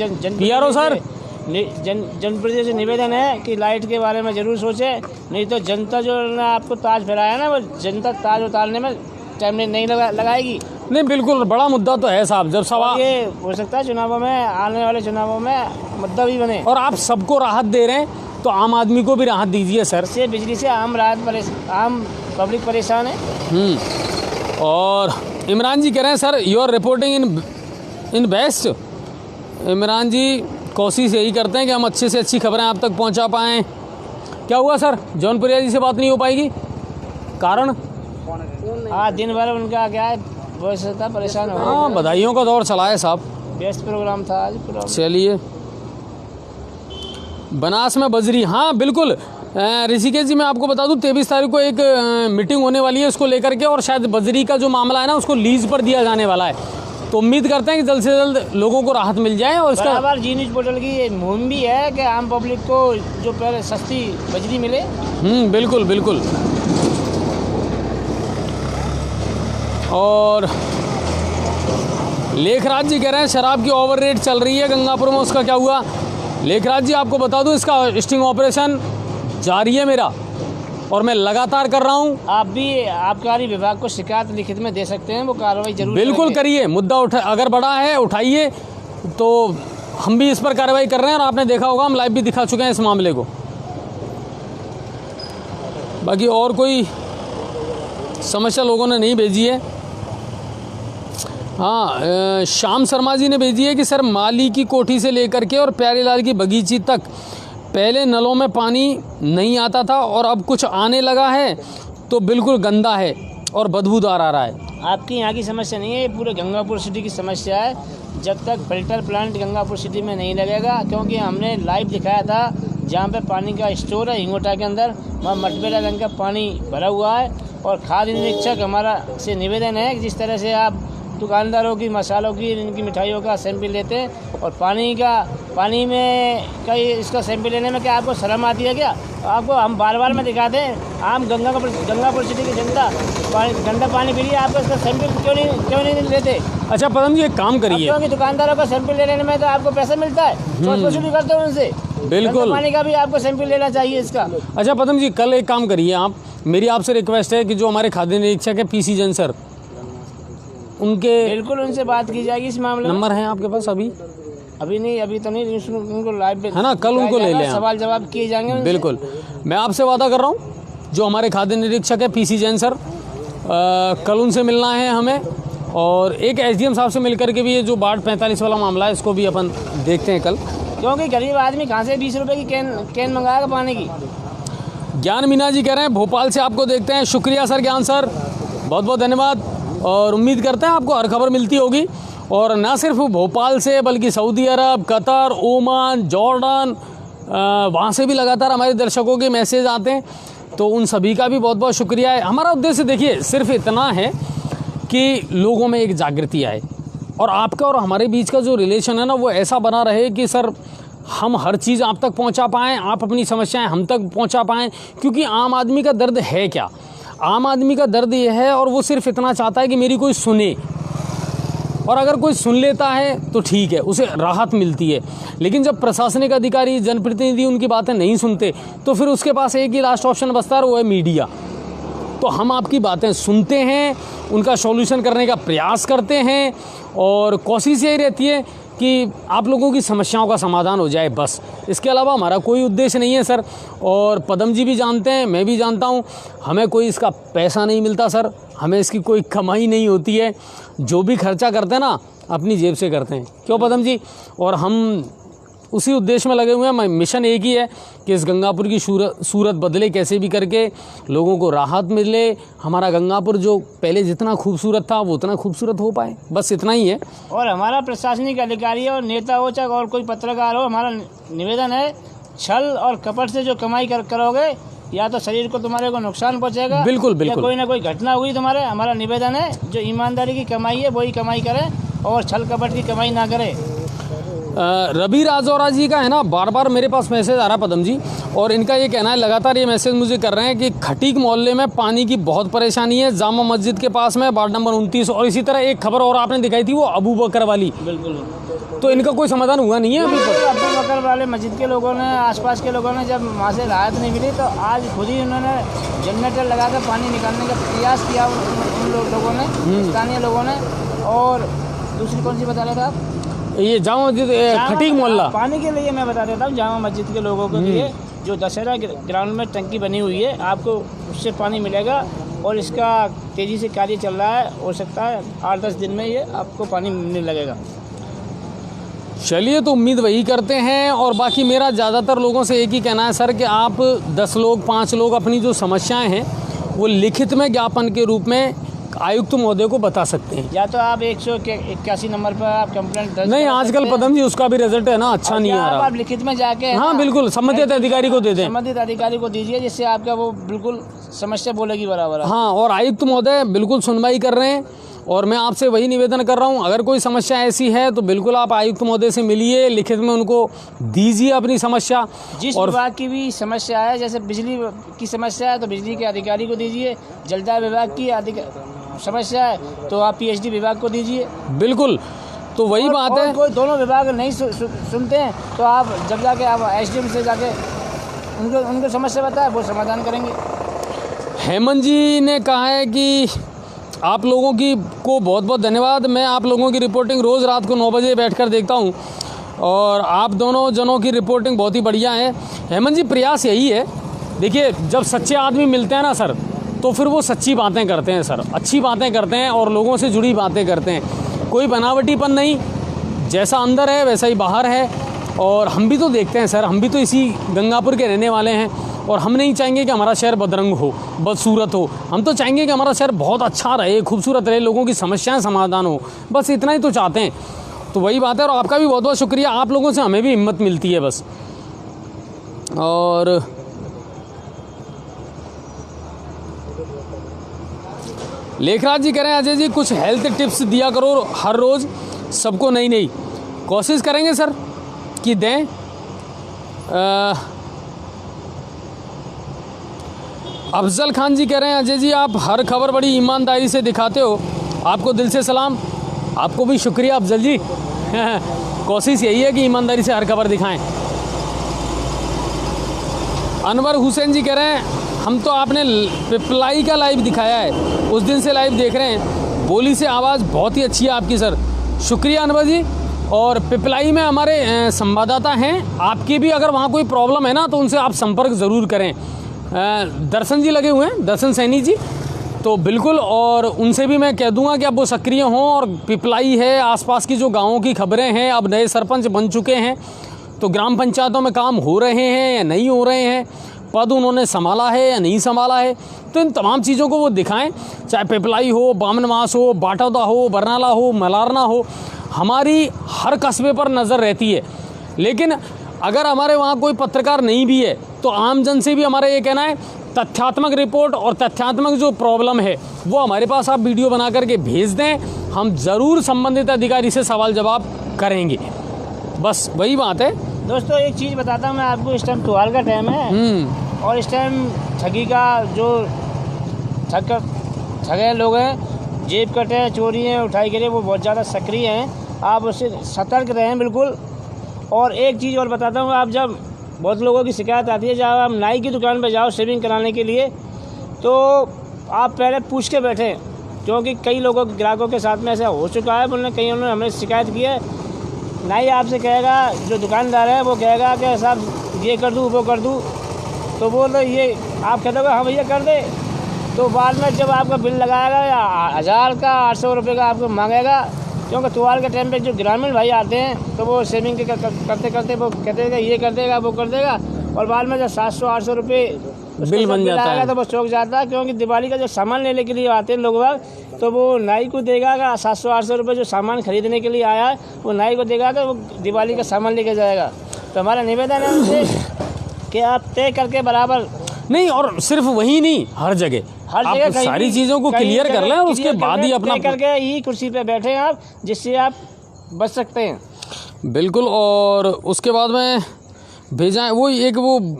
जनप्रतिनिधि से निवेदन है कि लाइट के बारे में ज़रूर सोचें, नहीं तो जनता जो ने आपको ताज फहराया ना, वो जनता ताज उतारने में टाइम नहीं लगाएगी। नहीं बिल्कुल, बड़ा मुद्दा तो है साहब, जब सवाल ये हो सकता है चुनावों में, आने वाले चुनावों में मुद्दा भी बने। और आप सबको राहत दे रहे हैं तो आम आदमी को भी राहत दीजिए सर। से बिजली से आम पब्लिक परेशान है। और इमरान जी कह रहे हैं sir you are reporting in best. Imran ji कोशिश यही करते हैं कि हम अच्छे से अच्छी खबरें आप तक पहुंचा पाएँ। क्या हुआ सर, जौनपुरिया जी से बात नहीं हो पाएगी? कारण आज दिन भर उनका क्या है, परेशान हो। हाँ, बधाइयों का दौर चला है साहब, बेस्ट प्रोग्राम था आज। चलिए, बनास में बजरी, हाँ बिल्कुल ऋषिकेश जी, मैं आपको बता दूं 23 तारीख को एक मीटिंग होने वाली है इसको लेकर के, और शायद बजरी का जो मामला है ना उसको लीज पर दिया जाने वाला है, तो उम्मीद करते हैं कि जल्द से जल्द लोगों को राहत मिल जाए। और इसका बराबर जी न्यूज़ पोर्टल की ये मुहिम भी है कि आम पब्लिक को जो पहले सस्ती बजरी मिले। बिल्कुल बिल्कुल। और लेखराज जी कह रहे हैं शराब की ओवर रेट चल रही है गंगापुर में, उसका क्या हुआ? लेखराज जी आपको बता दूं इसका स्टिंग ऑपरेशन जारी है मेरा, और मैं लगातार कर रहा हूं। आप भी आबकारी विभाग को शिकायत लिखित में दे सकते हैं, वो कार्रवाई जरूर बिल्कुल करिए, मुद्दा अगर बड़ा है उठाइए, तो हम भी इस पर कार्रवाई कर रहे हैं। और आपने देखा होगा हम लाइव भी दिखा चुके हैं इस मामले को। बाकी और कोई समस्या लोगों ने नहीं भेजी है। हाँ, श्याम शर्मा जी ने भेजी है कि सर माली की कोठी से लेकर के और प्यारेलाल की बगीची तक पहले नलों में पानी नहीं आता था और अब कुछ आने लगा है, तो बिल्कुल गंदा है और बदबूदार आ रहा है। आपकी यहाँ की समस्या नहीं है, ये पूरे गंगापुर सिटी की समस्या है। जब तक फिल्टर प्लांट गंगापुर सिटी में नहीं लगेगा, क्योंकि हमने लाइव दिखाया था जहाँ पे पानी का स्टोर है हिंगोटा के अंदर, वहाँ मटबेला रंग का पानी भरा हुआ है। और खाद्य निरीक्षक हमारा से निवेदन है कि जिस तरह से आप दुकानदारों की मसालों की इनकी मिठाइयों का सैंपल लेते हैं और पानी में कई इसका सैंपल लेने में क्या आपको शर्म आती है क्या? आपको हम बार में दिखाते हैं, आम गंगापुर सिटी की जनता गंदा पानी पी रही है, आपको इसका सैंपल क्यों नहीं लेते? अच्छा पदम जी एक काम करिए, क्योंकि दुकानदारों का सैंपल लेने में तो आपको पैसा मिलता है, तो वसूली करते हैं उनसे। बिल्कुल, पानी का भी आपको सैंपल लेना चाहिए इसका। अच्छा पदम जी कल एक काम करिए आप, मेरी आपसे रिक्वेस्ट है कि जो हमारे खाद्य निरीक्षक है पीसी जैन सर, उनके बिल्कुल उनसे बात की जाएगी इस मामले में। नंबर है आपके पास? अभी नहीं, अभी तो नहीं, उनको लाइव है ना, कल उनको ले लें, सवाल जवाब किए जाएंगे। बिल्कुल, मैं आपसे वादा कर रहा हूँ, जो हमारे खाद्य निरीक्षक है पीसी जैन सर, कल उनसे मिलना है हमें, और एक एसडीएम साहब से मिलकर के भी ये जो वार्ड 45 वाला मामला है इसको भी अपन देखते हैं कल, क्योंकि गरीब आदमी कहाँ से 20 रुपए की कैन मंगाएगा पानी की। ज्ञान मीना जी कह रहे हैं भोपाल से आपको देखते हैं, शुक्रिया सर ज्ञान सर, बहुत बहुत धन्यवाद। और उम्मीद करते हैं आपको हर खबर मिलती होगी, और ना सिर्फ भोपाल से बल्कि सऊदी अरब, कतर, ओमान, जॉर्डन, वहाँ से भी लगातार हमारे दर्शकों के मैसेज आते हैं, तो उन सभी का भी बहुत बहुत शुक्रिया है। हमारा उद्देश्य देखिए सिर्फ इतना है कि लोगों में एक जागृति आए और आपका और हमारे बीच का जो रिलेशन है ना वो ऐसा बना रहे कि सर हम हर चीज़ आप तक पहुंचा पाएँ, आप अपनी समस्याएं हम तक पहुंचा पाएँ। क्योंकि आम आदमी का दर्द है क्या, आम आदमी का दर्द ये है और वो सिर्फ इतना चाहता है कि मेरी कोई सुने, और अगर कोई सुन लेता है तो ठीक है, उसे राहत मिलती है। लेकिन जब प्रशासनिक अधिकारी, जनप्रतिनिधि उनकी बातें नहीं सुनते तो फिर उसके पास एक ही लास्ट ऑप्शन बचता है, वो है मीडिया। तो हम आपकी बातें सुनते हैं, उनका सॉल्यूशन करने का प्रयास करते हैं और कोशिश यही रहती है कि आप लोगों की समस्याओं का समाधान हो जाए, बस। इसके अलावा हमारा कोई उद्देश्य नहीं है सर। और पदम जी भी जानते हैं, मैं भी जानता हूँ, हमें कोई इसका पैसा नहीं मिलता सर, हमें इसकी कोई कमाई नहीं होती है। जो भी खर्चा करते हैं ना अपनी जेब से करते हैं, क्यों पदम जी? और हम उसी उद्देश्य में लगे हुए हैं। मिशन एक ही है कि इस गंगापुर की सूरत बदले, कैसे भी करके लोगों को राहत मिले, हमारा गंगापुर जो पहले जितना खूबसूरत था वो उतना खूबसूरत हो पाए, बस इतना ही है। और हमारा प्रशासनिक अधिकारी और नेता हो चाहे और कोई पत्रकार हो, हमारा निवेदन है, छल और कपट से जो कमाई करोगे या तो शरीर को तुम्हारे को नुकसान पहुंचेगा, बिल्कुल बिल्कुल, या कोई ना कोई घटना होगी तुम्हारे। हमारा निवेदन है जो ईमानदारी की कमाई है वही कमाई करें और छल कपट की कमाई ना करें। रवि राजौरा जी का है ना, बार बार मेरे पास मैसेज आ रहा है पदम जी, और इनका ये कहना है, लगातार ये मैसेज मुझे कर रहे हैं कि खटीक मोहल्ले में पानी की बहुत परेशानी है, जामा मस्जिद के पास में, वार्ड नंबर 29। और इसी तरह एक खबर और आपने दिखाई थी वो अबू बकर वाली। बिल्कुल। तो इनका कोई समाधान हुआ नहीं है अभी तक? अबू बकर वाले मस्जिद के लोगों ने, आसपास के लोगों ने जब वहाँ से राहत नहीं मिली तो आज खुद ही उन्होंने जनरेटर लगाकर पानी निकालने का प्रयास किया उन लोगों ने, स्थानीय लोगों ने। और दूसरी कौन सी बता रहे थे आप? ये जामा मस्जिद खटीक मोहल्ला पानी के लिए मैं बता देता हूँ, जामा मस्जिद के लोगों के लिए जो दशहरा ग्राउंड में टंकी बनी हुई है, आपको उससे पानी मिलेगा और इसका तेज़ी से कार्य चल रहा है। हो सकता है 8-10 दिन में ये आपको पानी मिलने लगेगा। चलिए, तो उम्मीद वही करते हैं। और बाकी मेरा ज़्यादातर लोगों से एक ही कहना है सर कि आप 10 लोग 5 लोग अपनी जो समस्याएं हैं वो लिखित में ज्ञापन के रूप में आयुक्त महोदय को बता सकते हैं। या तो आप 181 नंबर पर आप कंप्लेंट दर्ज नहीं, आजकल पदम जी उसका भी रिजल्ट है ना अच्छा नहीं आ रहा। आप लिखित में जाके, हाँ बिल्कुल, संबंधित अधिकारी को दे दें, संबंधित अधिकारी को दीजिए, जिससे आपका वो बिल्कुल समस्या बोलेगी बराबर। हाँ, और आयुक्त महोदय बिल्कुल सुनवाई कर रहे हैं। और मैं आपसे वही निवेदन कर रहा हूँ, अगर कोई समस्या ऐसी है तो बिल्कुल आप आयुक्त महोदय से मिलिए, लिखित में उनको दीजिए अपनी समस्या। जिस और विभाग की भी समस्या है, जैसे बिजली की समस्या है तो बिजली के अधिकारी को दीजिए, जलदाय विभाग की समस्या है तो आप PhD विभाग को दीजिए। बिल्कुल, तो वही बात है। कोई दोनों विभाग नहीं सुनते हैं तो आप जब जाके आप SDM से जाके उनको समस्या बताए, वो समाधान करेंगे। हेमंत जी ने कहा है कि आप लोगों को बहुत बहुत धन्यवाद। मैं आप लोगों की रिपोर्टिंग रोज़ रात को 9 बजे बैठकर देखता हूं और आप दोनों जनों की रिपोर्टिंग बहुत ही बढ़िया है। हेमंत जी, प्रयास यही है, देखिए जब सच्चे आदमी मिलते हैं ना सर, तो फिर वो सच्ची बातें करते हैं सर, अच्छी बातें करते हैं और लोगों से जुड़ी बातें करते हैं। कोई बनावटीपन नहीं, जैसा अंदर है वैसा ही बाहर है। और हम भी तो देखते हैं सर, हम भी तो इसी गंगापुर के रहने वाले हैं और हम नहीं चाहेंगे कि हमारा शहर बदरंग हो, बदसूरत हो। हम तो चाहेंगे कि हमारा शहर बहुत अच्छा रहे, खूबसूरत रहे, लोगों की समस्याएं समाधान हो, बस इतना ही तो चाहते हैं। तो वही बात है। और आपका भी बहुत बहुत शुक्रिया, आप लोगों से हमें भी हिम्मत मिलती है बस। और लेखराज जी कह रहे हैं, अजय जी कुछ हेल्थ टिप्स दिया करो हर रोज़ सबको। नहीं, कोशिश करेंगे सर कि दें। अफजल खान जी कह रहे हैं, अजय जी आप हर खबर बड़ी ईमानदारी से दिखाते हो, आपको दिल से सलाम। आपको भी शुक्रिया अफजल जी। कोशिश यही है कि ईमानदारी से हर खबर दिखाएं। अनवर हुसैन जी कह रहे हैं, हम तो आपने पिपलाई का लाइव दिखाया है, उस दिन से लाइव देख रहे हैं, बोली से आवाज़ बहुत ही अच्छी है आपकी सर। शुक्रिया अनवर जी। और पिपलाई में हमारे संवाददाता हैं, आपकी भी अगर वहाँ कोई प्रॉब्लम है ना तो उनसे आप संपर्क ज़रूर करें। दर्शन जी लगे हुए हैं, दर्शन सैनी जी, तो बिल्कुल, और उनसे भी मैं कह दूंगा कि अब वो सक्रिय हों। और पिपलाई है, आसपास की जो गाँवों की खबरें हैं, अब नए सरपंच बन चुके हैं तो ग्राम पंचायतों में काम हो रहे हैं या नहीं हो रहे हैं, पद उन्होंने संभाला है या नहीं संभाला है, तो इन तमाम चीज़ों को वो दिखाएं। चाहे पिपलाई हो, बामनवास हो, बाटौदा हो, बरनाला हो, मलारना हो, हमारी हर कस्बे पर नज़र रहती है। लेकिन अगर हमारे वहाँ कोई पत्रकार नहीं भी है तो आम जन से भी हमारा ये कहना है, तथ्यात्मक रिपोर्ट और तथ्यात्मक जो प्रॉब्लम है वो हमारे पास आप वीडियो बना करके भेज दें, हम ज़रूर संबंधित अधिकारी से सवाल जवाब करेंगे। बस वही बात है दोस्तों। एक चीज़ बताता हूँ मैं आपको, इस टाइम त्योहार का टाइम है और इस टाइम ठगी का जो ठगे लोग हैं, जेब कटे, चोरी हैं, उठाई गिरे, वो बहुत ज़्यादा सक्रिय हैं। आप उससे सतर्क रहें बिल्कुल। और एक चीज़ और बताता हूँ, आप जब बहुत लोगों की शिकायत आती है, जब आप नाई की दुकान पर जाओ शेविंग कराने के लिए, तो आप पहले पूछ के बैठें, क्योंकि कई लोगों के ग्राहकों के साथ में ऐसा हो चुका है। बोलने कई उन्होंने हमें शिकायत की है, नाई आपसे कहेगा, जो दुकानदार है वो कहेगा कि साहब ये कर दूँ वो कर दूँ, तो बोल रहे ये आप कह दोगे हाँ भैया कर दे, तो बाद में जब आपका बिल लगाएगा या 1000 का 800 रुपये का आपको मांगेगा। क्योंकि त्योहार के टाइम पे जो ग्रामीण भाई आते हैं तो वो सेविंग करते करते वो कहते हैं ये कर देगा वो कर देगा, और बाद में जब 700-800 रुपये बिल बन जाता है तो वो चौंक जाता है। क्योंकि दिवाली का जो सामान लेने के लिए आते हैं लोग, तो वो नाई को देगा कि 700-800 रुपये जो सामान खरीदने के लिए आया है वो नाई को देगा कि वो दिवाली का सामान लेके जाएगा। तो हमारा निवेदन है उनसे कि आप तय करके बराबर नहीं, और सिर्फ वही नहीं, हर जगह आप सारी चीज़ों को क्लियर कर लें और उसके बाद ही अपना करके ही कुर्सी पे बैठे आप, जिससे आप बच सकते हैं। बिल्कुल। और उसके बाद में भेजा वो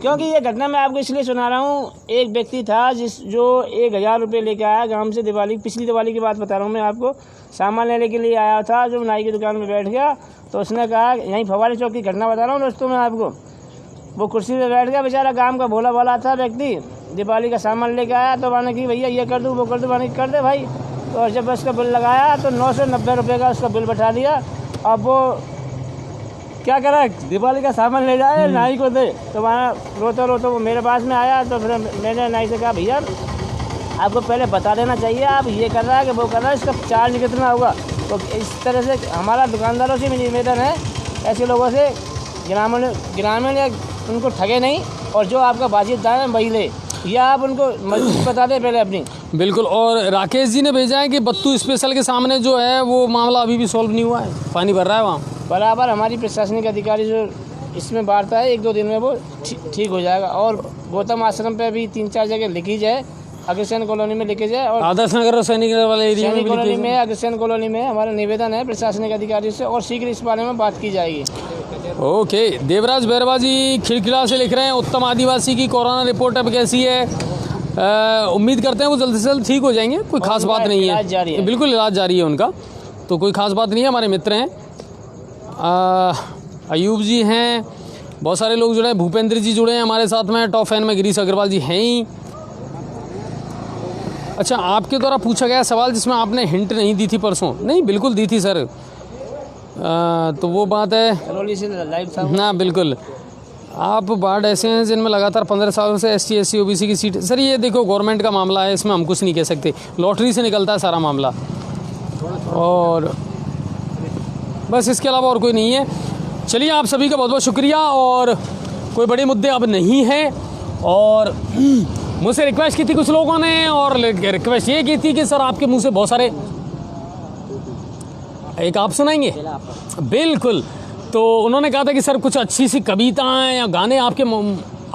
क्योंकि ये घटना मैं आपको इसलिए सुना रहा हूँ। एक व्यक्ति था जो 1000 रुपये लेके आया गांव से, पिछली दिवाली की बात बता रहा हूँ मैं आपको, सामान लेने के लिए आया था। जो नाई की दुकान में बैठ गया तो उसने कहा, यहीं फव्वारे चौक की घटना बता रहा हूँ दोस्तों मैं आपको, वो कुर्सी पे बैठ गया बेचारा, गांव का भोला भाला था व्यक्ति, दिवाली का सामान लेके आया। तो मैंने कि भैया ये कर दूँ वो कर दूँ, मैंने कर दे भाई। तो जब उसका बिल लगाया तो 990 रुपये का उसका बिल बैठा दिया। अब वो क्या करा, दिवाली का सामान ले जाए नाई को दे। तो वहाँ रोते रोते वो मेरे पास में आया। तो फिर मैंने नाई से कहा, भैया आपको पहले बता देना चाहिए, आप ये कर रहा है कि वो कर रहा है, इसका चार्ज कितना होगा। तो इस तरह से हमारा दुकानदारों से भी निवेदन है, ऐसे लोगों से ग्रामीण या उनको ठगे नहीं, और जो आपका वाजिब दाम है वही ले, या आप उनको मजबूत बता दें पहले अपनी। बिल्कुल। और राकेश जी ने भेजा है कि बत्तू स्पेशल के सामने जो है वो मामला अभी भी सॉल्व नहीं हुआ है, पानी भर रहा है वहाँ। बराबर हमारी प्रशासनिक अधिकारी जो इसमें वार्ता है, 1-2 दिन में वो ठीक हो जाएगा। और गौतम आश्रम पे भी 3-4 जगह लिखी जाए, अग्रसेन कॉलोनी में लिखी जाए, और आदर्श नगर सैनिक वाले एरिया में कॉलोनी में, अग्रसेन कॉलोनी में हमारा निवेदन है प्रशासनिक अधिकारी से, और शीघ्र इस बारे में बात की जाएगी। ओके। देवराज बैरवा जी खिड़खिड़ा से लिख रहे हैं, उत्तम आदिवासी की कोरोना रिपोर्ट अब कैसी है? उम्मीद करते हैं वो जल्द से जल्द ठीक हो जाएंगे, कोई खास बात नहीं है। बिल्कुल इलाज जारी है उनका, तो कोई खास बात नहीं है। हमारे मित्र हैं, अयूब जी हैं, बहुत सारे लोग जुड़े हैं, भूपेंद्र जी जुड़े हैं हमारे साथ में, टॉप फैन में गिरीश अग्रवाल जी हैं ही। अच्छा, आपके द्वारा पूछा गया सवाल जिसमें आपने हिंट नहीं दी थी परसों, नहीं बिल्कुल दी थी सर, तो वो बात है लाइव था ना। बिल्कुल। आप वार्ड ऐसे हैं जिनमें लगातार 15 सालों से ST SC OBC की सीट, सर ये देखो गवर्नमेंट का मामला है, इसमें हम कुछ नहीं कह सकते, लॉटरी से निकलता है सारा मामला, और बस इसके अलावा और कोई नहीं है। चलिए, आप सभी का बहुत बहुत शुक्रिया, और कोई बड़े मुद्दे अब नहीं हैं। और मुझसे रिक्वेस्ट की थी कुछ लोगों ने, और रिक्वेस्ट ये की थी कि सर आपके मुंह से बहुत सारे, एक आप सुनाएंगे? बिल्कुल। तो उन्होंने कहा था कि सर कुछ अच्छी सी कविताएं या गाने आपके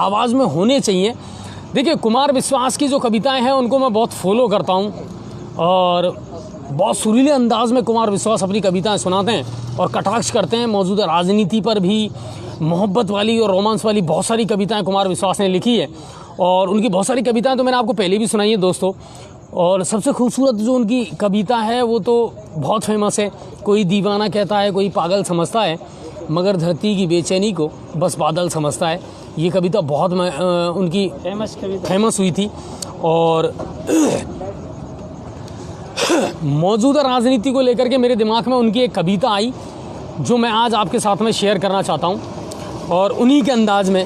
आवाज़ में होने चाहिए। देखिए, कुमार विश्वास की जो कविताएं हैं उनको मैं बहुत फॉलो करता हूं, और बहुत सुरीले अंदाज में कुमार विश्वास अपनी कविताएं सुनाते हैं और कटाक्ष करते हैं। मौजूदा राजनीति पर भी, मोहब्बत वाली और रोमांस वाली बहुत सारी कविताएं कुमार विश्वास ने लिखी है, और उनकी बहुत सारी कविताएं तो मैंने आपको पहले भी सुनाई है दोस्तों। और सबसे खूबसूरत जो उनकी कविता है वो तो बहुत फेमस है, कोई दीवाना कहता है कोई पागल समझता है, मगर धरती की बेचैनी को बस बादल समझता है। ये कविता बहुत उनकी फेमस हुई थी। और मौजूदा राजनीति को लेकर के मेरे दिमाग में उनकी एक कविता आई जो मैं आज आपके साथ में शेयर करना चाहता हूँ, और उन्हीं के अंदाज में,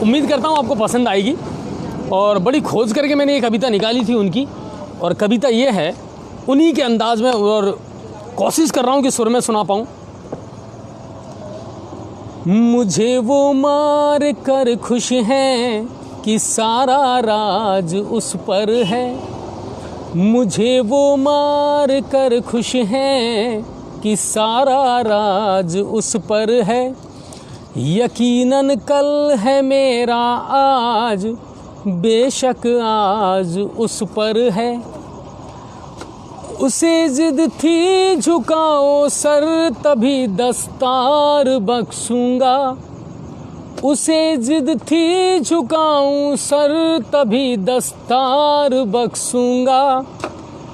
उम्मीद करता हूँ आपको पसंद आएगी। और बड़ी खोज करके मैंने ये कविता निकाली थी उनकी, और कविता ये है उन्हीं के अंदाज में, और कोशिश कर रहा हूँ कि सुर में सुना पाऊँ। मुझे वो मार कर खुश हैं कि सारा राज उस पर है, मुझे वो मार कर खुश हैं कि सारा राज उस पर है, यकीनन कल है मेरा आज, बेशक आज उस पर है। उसे जिद थी झुकाओ सर, तभी दस्तार बख्शूंगा। उसे जिद थी झुकाऊं सर, तभी दस्तार बख्शूंगा।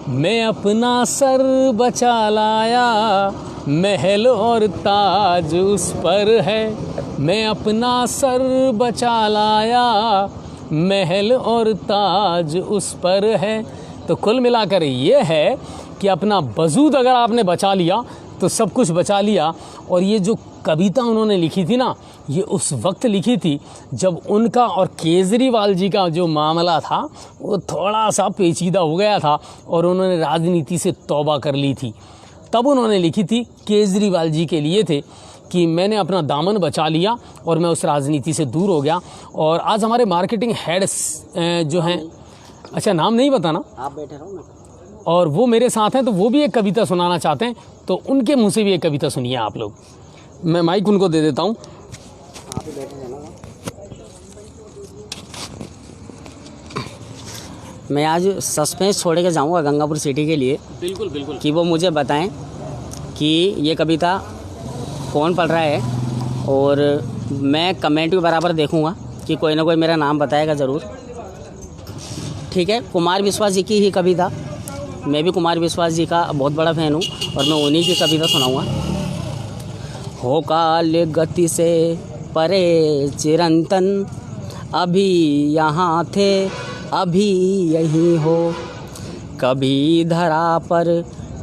मैं अपना सर बचा लाया, महल और ताज उस पर है। मैं अपना सर बचा लाया, महल और ताज उस पर है। तो कुल मिलाकर ये है कि अपना वजूद अगर आपने बचा लिया तो सब कुछ बचा लिया। और ये जो कविता उन्होंने लिखी थी ना, ये उस वक्त लिखी थी जब उनका और केजरीवाल जी का जो मामला था वो थोड़ा सा पेचीदा हो गया था और उन्होंने राजनीति से तौबा कर ली थी। तब उन्होंने लिखी थी, केजरीवाल जी के लिए थे कि मैंने अपना दामन बचा लिया और मैं उस राजनीति से दूर हो गया। और आज हमारे मार्केटिंग हेड्स जो हैं, अच्छा नाम नहीं बताना, आप बैठे रहो ना, और वो मेरे साथ हैं, तो वो भी एक कविता सुनाना चाहते हैं, तो उनके मुंह से भी एक कविता सुनिए आप लोग। मैं माइक उनको दे देता हूँ। आप ही बैठे रहना। मैं आज सस्पेंस छोड़ के जाऊंगा गंगापुर सिटी के लिए, बिल्कुल बिल्कुल, कि वो मुझे बताएं कि ये कविता कौन पढ़ रहा है, और मैं कमेंट भी बराबर देखूंगा कि कोई ना कोई मेरा नाम बताएगा ज़रूर। ठीक है, कुमार विश्वास जी की ही कविता। मैं भी कुमार विश्वास जी का बहुत बड़ा फ़ैन हूँ और मैं उन्हीं की कविता सुनाऊंगा। हो काल गति से परे चिरंतन, अभी यहाँ थे अभी यहीं हो। कभी धरा पर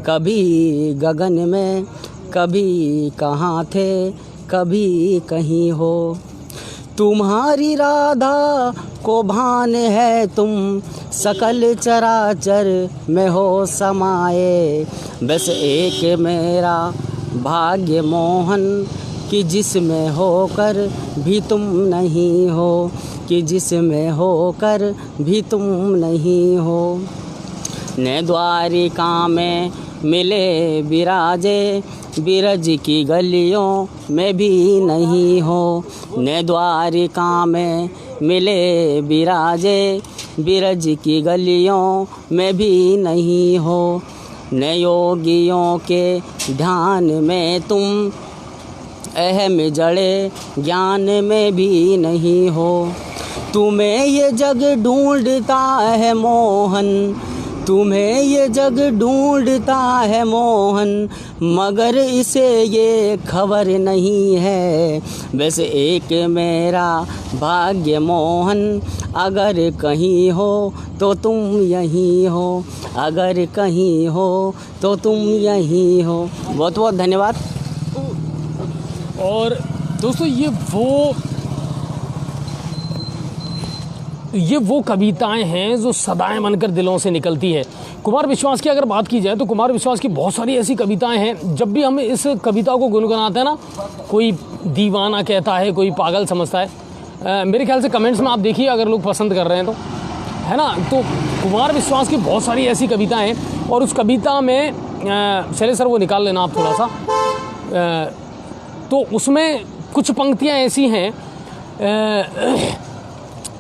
कभी गगन में, कभी कहाँ थे कभी कहीं हो। तुम्हारी राधा को भान है, तुम सकल चराचर में हो समाये। बस एक मेरा भाग्य मोहन, कि जिसमें होकर भी तुम नहीं हो, कि जिसमें होकर भी तुम नहीं हो। ने द्वारिका में मिले विराजे, बिरज की गलियों में भी नहीं हो। ने द्वारिका में मिले विराजे, बिरज की गलियों में भी नहीं हो। ने योगियों के ध्यान में तुम अहम जड़े ज्ञान में भी नहीं हो। तुम्हें ये जग ढूंढता है मोहन, तुम्हें ये जग ढूंढता है मोहन, मगर इसे ये खबर नहीं है। वैसे एक मेरा भाग्य मोहन, अगर कहीं हो तो तुम यहीं हो, अगर कहीं हो तो तुम यहीं हो। बहुत बहुत धन्यवाद। और दोस्तों ये वो कविताएं हैं जो सदाएं बनकर दिलों से निकलती है। कुमार विश्वास की अगर बात की जाए तो कुमार विश्वास की बहुत सारी ऐसी कविताएं हैं, जब भी हम इस कविता को गुनगुनाते हैं ना, कोई दीवाना कहता है, कोई पागल समझता है। मेरे ख्याल से कमेंट्स में आप देखिए अगर लोग पसंद कर रहे हैं तो, है ना। तो कुमार विश्वास की बहुत सारी ऐसी कविताएं हैं और उस कविता में चले सर वो निकाल लेना आप थोड़ा सा, तो उसमें कुछ पंक्तियां ऐसी हैं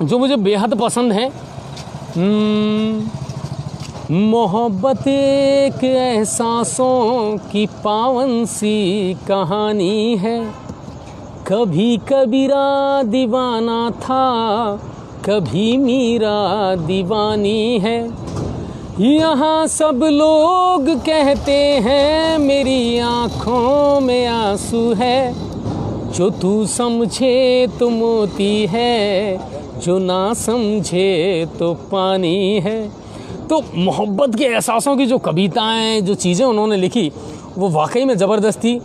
जो मुझे बेहद पसंद हैं। मोहब्बत एक एहसासों की पावन सी कहानी है, कभी कबीरा दीवाना था, कभी मीरा दीवानी है। यहाँ सब लोग कहते हैं मेरी आँखों में आंसू है, जो तू समझे तो मोती है, जो ना समझे तो पानी है। तो मोहब्बत के एहसासों की जो कविताएं, जो चीज़ें उन्होंने लिखी वो वाकई में ज़बरदस्त थी।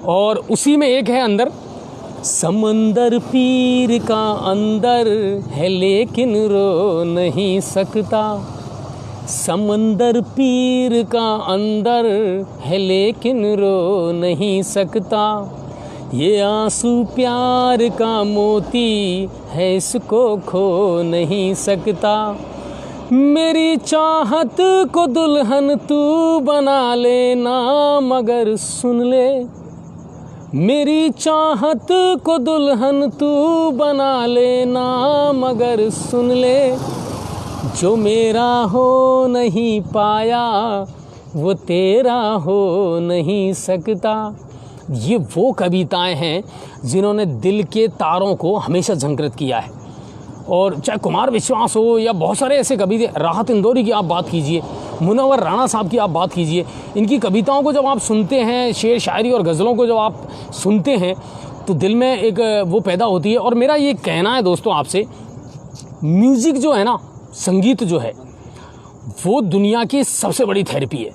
और उसी में एक है अंदर, समंदर पीर का अंदर है लेकिन रो नहीं सकता, समंदर पीर का अंदर है लेकिन रो नहीं सकता। ये आंसू प्यार का मोती है, इसको खो नहीं सकता। मेरी चाहत को दुल्हन तू बना लेना, मगर सुन ले मेरी चाहत को दुल्हन तू बना लेना, मगर सुन ले जो मेरा हो नहीं पाया वो तेरा हो नहीं सकता। ये वो कविताएं हैं जिन्होंने दिल के तारों को हमेशा झंकृत किया है। और चाहे कुमार विश्वास हो या बहुत सारे ऐसे कवि, राहत इंदौरी की आप बात कीजिए, मुनव्वर राणा साहब की आप बात कीजिए, इनकी कविताओं को जब आप सुनते हैं, शेर शायरी और गज़लों को जब आप सुनते हैं तो दिल में एक वो पैदा होती है। और मेरा ये कहना है दोस्तों आपसे, म्यूज़िक जो है ना, संगीत जो है, वो दुनिया की सबसे बड़ी थेरेपी है,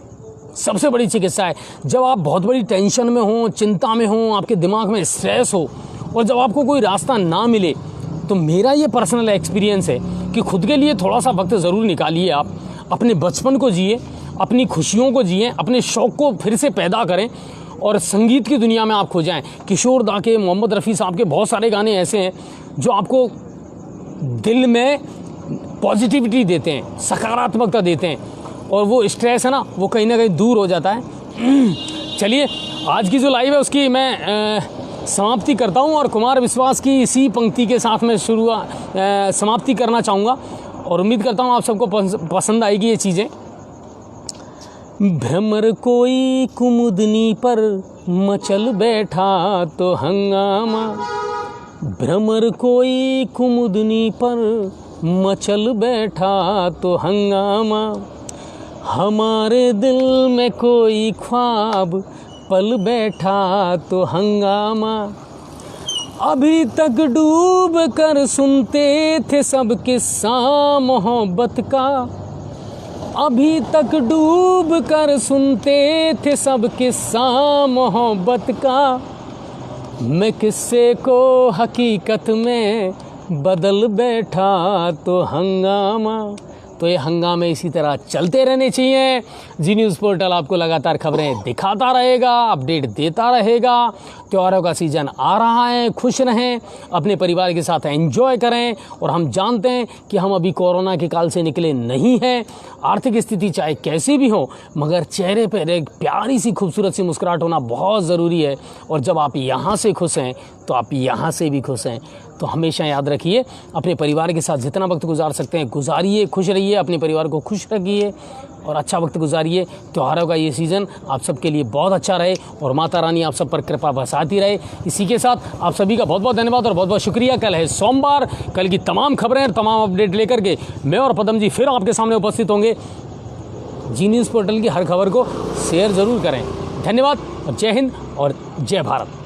सबसे बड़ी चिकित्सा है। जब आप बहुत बड़ी टेंशन में हो, चिंता में हो, आपके दिमाग में स्ट्रेस हो और जब आपको कोई रास्ता ना मिले, तो मेरा ये पर्सनल एक्सपीरियंस है कि खुद के लिए थोड़ा सा वक्त ज़रूर निकालिए। आप अपने बचपन को जिए, अपनी खुशियों को जिए, अपने शौक़ को फिर से पैदा करें और संगीत की दुनिया में आप खो जाएं। किशोर दा के, मोहम्मद रफ़ी साहब के बहुत सारे गाने ऐसे हैं जो आपको दिल में पॉजिटिविटी देते हैं, सकारात्मकता देते हैं और वो स्ट्रेस है ना, वो कहीं ना कहीं दूर हो जाता है। चलिए, आज की जो लाइव है उसकी मैं समाप्ति करता हूँ और कुमार विश्वास की इसी पंक्ति के साथ मैं समाप्ति करना चाहूँगा और उम्मीद करता हूँ आप सबको पसंद आएगी ये चीज़ें। भ्रमर कोई कुमुदनी पर मचल बैठा तो हंगामा, भ्रमर कोई कुमुदनी पर मचल बैठा तो हंगामा, हमारे दिल में कोई ख्वाब पल बैठा तो हंगामा। अभी तक डूब कर सुनते थे सब किस्सा मोहब्बत का, अभी तक डूब कर सुनते थे सब किस्सा मोहब्बत का, मैं किस्से को हकीकत में बदल बैठा तो हंगामा। तो ये हंगामे इसी तरह चलते रहने चाहिए। जी न्यूज़ पोर्टल आपको लगातार खबरें दिखाता रहेगा, अपडेट देता रहेगा। त्योहारों का सीज़न आ रहा है, खुश रहें, अपने परिवार के साथ एंजॉय करें। और हम जानते हैं कि हम अभी कोरोना के काल से निकले नहीं हैं। आर्थिक स्थिति चाहे कैसी भी हो, मगर चेहरे पर एक प्यारी सी खूबसूरत सी मुस्कुराहट होना बहुत ज़रूरी है। और जब आप यहाँ से खुश हैं तो आप यहाँ से भी खुश हैं। तो हमेशा याद रखिए, अपने परिवार के साथ जितना वक्त गुजार सकते हैं गुजारिए, खुश रहिए, अपने परिवार को खुश रखिए और अच्छा वक्त गुजारिए। त्योहारों का ये सीज़न आप सबके लिए बहुत अच्छा रहे और माता रानी आप सब पर कृपा बरसाती रहे। इसी के साथ आप सभी का बहुत बहुत धन्यवाद और बहुत बहुत शुक्रिया। कल है सोमवार, कल की तमाम खबरें, तमाम अपडेट लेकर के मैं और पदम जी फिर आपके सामने उपस्थित होंगे। जी न्यूज़ पोर्टल की हर खबर को शेयर ज़रूर करें। धन्यवाद और जय हिंद और जय भारत।